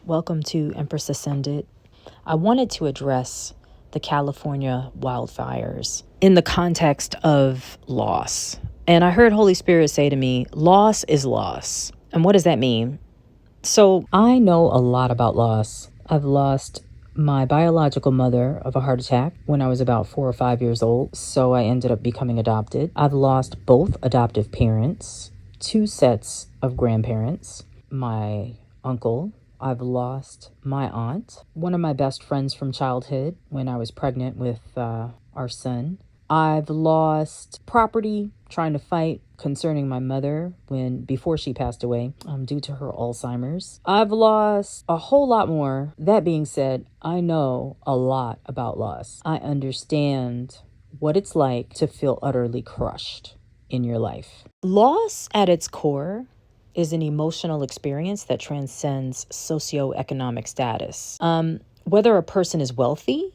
Welcome to Empress Ascended. I wanted to address the California wildfires in the context of loss. And I heard Holy Spirit say to me, loss is loss. And what does that mean? So I know a lot about loss. I've lost my biological mother of a heart attack when I was about 4 or 5 years old. So I ended up becoming adopted. I've lost both adoptive parents, 2 sets of grandparents, my uncle. I've lost my aunt, one of my best friends from childhood when I was pregnant with our son. I've lost property trying to fight concerning my mother before she passed away due to her Alzheimer's. I've lost a whole lot more. That being said, I know a lot about loss. I understand what it's like to feel utterly crushed in your life. Loss at its core is an emotional experience that transcends socioeconomic status. Whether a person is wealthy,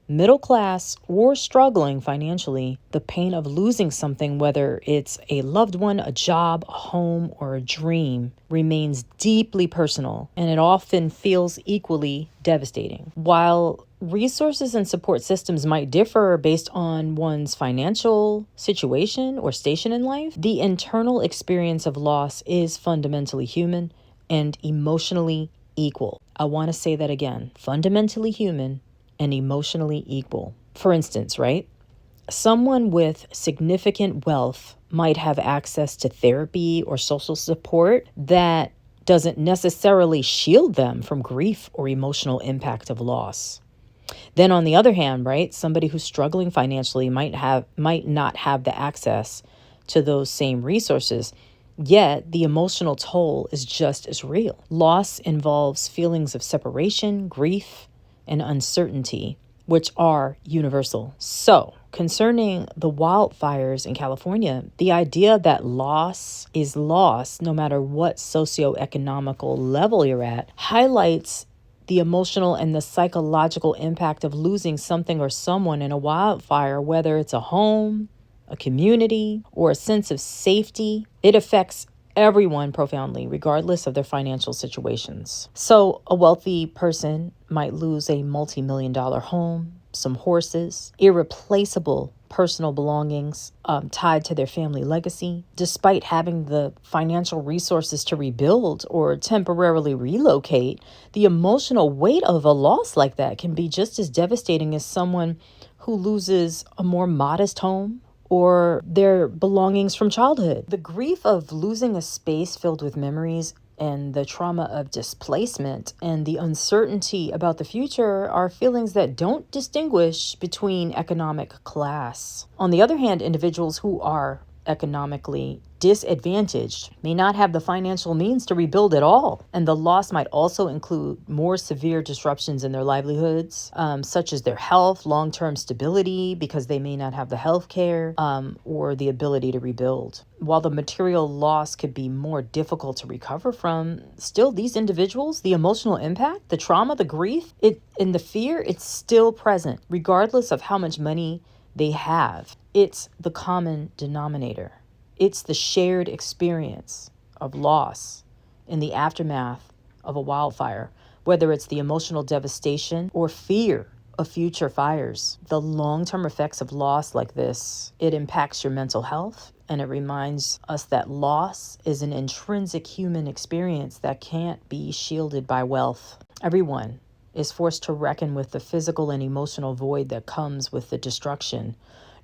middle class, or struggling financially, the pain of losing something, whether it's a loved one, a job, a home, or a dream, remains deeply personal, and it often feels equally devastating. While resources and support systems might differ based on one's financial situation or station in life, the internal experience of loss is fundamentally human and emotionally equal. I want to say that again, fundamentally human and emotionally equal. For instance, right? Someone with significant wealth might have access to therapy or social support that doesn't necessarily shield them from grief or emotional impact of loss. Then on the other hand, right, somebody who's struggling financially might not have the access to those same resources, yet the emotional toll is just as real. Loss involves feelings of separation, grief, and uncertainty, which are universal. So, concerning the wildfires in California, the idea that loss is loss, no matter what socioeconomical level you're at, highlights the emotional and the psychological impact of losing something or someone in a wildfire, whether it's a home, a community, or a sense of safety. It affects everyone profoundly, regardless of their financial situations. So a wealthy person might lose a multi-million-dollar home, some horses, irreplaceable personal belongings tied to their family legacy. Despite having the financial resources to rebuild or temporarily relocate, the emotional weight of a loss like that can be just as devastating as someone who loses a more modest home or their belongings from childhood. The grief of losing a space filled with memories and the trauma of displacement and the uncertainty about the future are feelings that don't distinguish between economic class. On the other hand, individuals who are economically disadvantaged may not have the financial means to rebuild at all. And the loss might also include more severe disruptions in their livelihoods, such as their health, long-term stability, because they may not have the health care or the ability to rebuild. While the material loss could be more difficult to recover from, still these individuals, the emotional impact, the trauma, the grief, and the fear, it's still present, regardless of how much money they have. It's the common denominator. It's the shared experience of loss in the aftermath of a wildfire, whether it's the emotional devastation or fear of future fires. The long-term effects of loss like this, it impacts your mental health, and it reminds us that loss is an intrinsic human experience that can't be shielded by wealth. Everyone is forced to reckon with the physical and emotional void that comes with the destruction,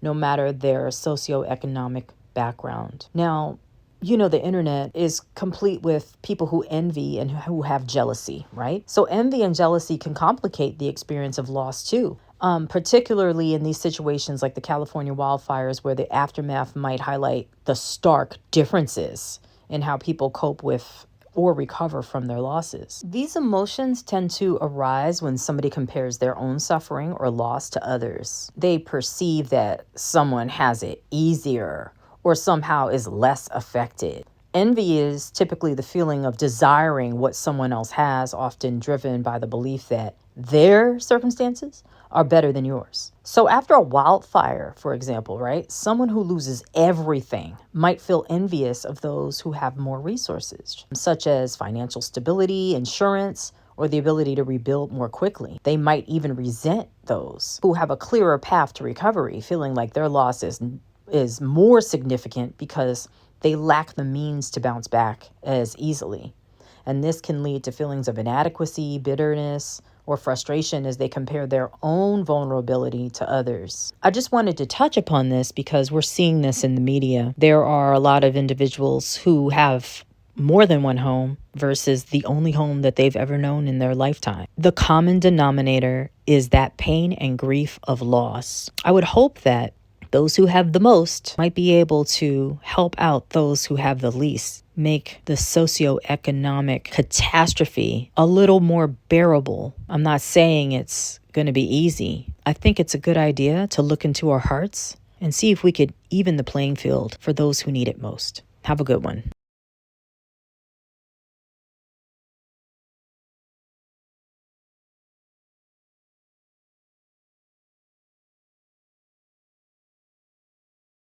no matter their socioeconomic background. Now, the internet is complete with people who envy and who have jealousy, right? So envy and jealousy can complicate the experience of loss too, particularly in these situations like the California wildfires, where the aftermath might highlight the stark differences in how people cope with or recover from their losses. These emotions tend to arise when somebody compares their own suffering or loss to others. They perceive that someone has it easier or somehow is less affected. Envy is typically the feeling of desiring what someone else has, often driven by the belief that their circumstances are better than yours. So after a wildfire, for example, right, someone who loses everything might feel envious of those who have more resources, such as financial stability, insurance, or the ability to rebuild more quickly. They might even resent those who have a clearer path to recovery, feeling like their loss is more significant because they lack the means to bounce back as easily. And this can lead to feelings of inadequacy, bitterness, or frustration as they compare their own vulnerability to others. I just wanted to touch upon this because we're seeing this in the media. There are a lot of individuals who have more than one home versus the only home that they've ever known in their lifetime. The common denominator is that pain and grief of loss. I would hope that those who have the most might be able to help out those who have the least, make the socioeconomic catastrophe a little more bearable. I'm not saying it's going to be easy. I think it's a good idea to look into our hearts and see if we could even the playing field for those who need it most. Have a good one.